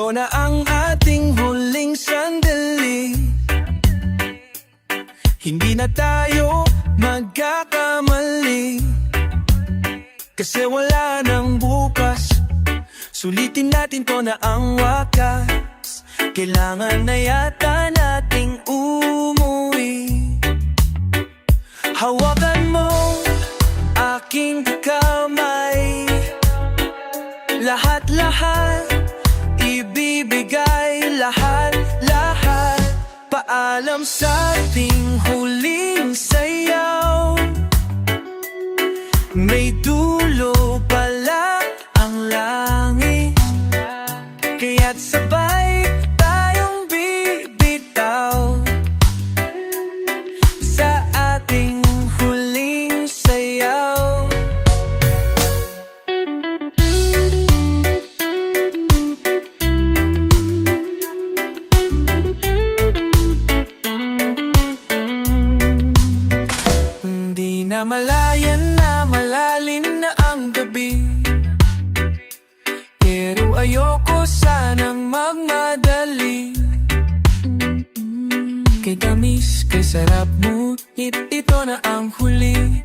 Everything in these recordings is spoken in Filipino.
Ito na ang ating huling sandali. Hindi na tayo magkakamali, kasi wala nang bukas. Sulitin natin to na ang wakas. Kailangan na yata nating umuwi. Hawakan mo aking kamay, lahat-lahat ibibigay, lahat-lahat. Paalam sa ating huling sayaw, may dulo pala ang langit, kaya't sabay tayong bibitaw sa ating huling sayaw. Hindi na malayan na malalim na ang gabi, pero ayoko sanang magmadali. Kay tamis, kay sarap mo, ito na ang huli.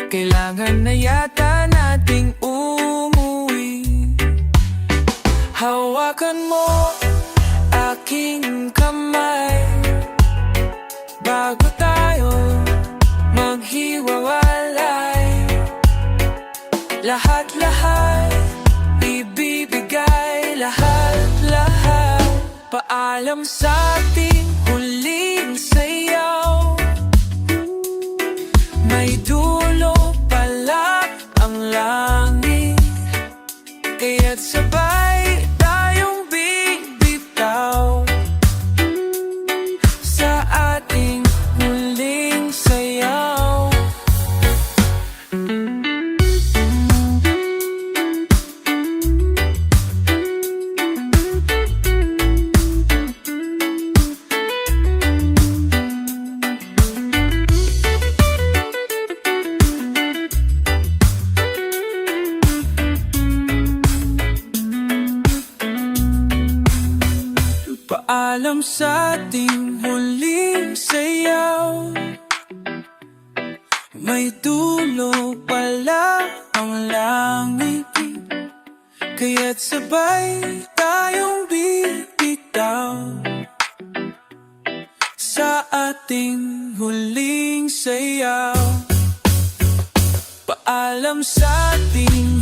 Kailangan na yata nating umuwi. Hawakan mo aking kamay bago tayo maghiwalay. Lahat-lahat ibibigay, lahat-lahat. Paalam sa ating huling sayaw, may dulo pala ang langit, kaya't sabay tayong bibitaw sa ating huling sayaw. Paalam sa ating huling sayaw, may dulo pala ang langit, kaya't sabay tayong bibitaw sa ating huling sayaw. Paalam sa ating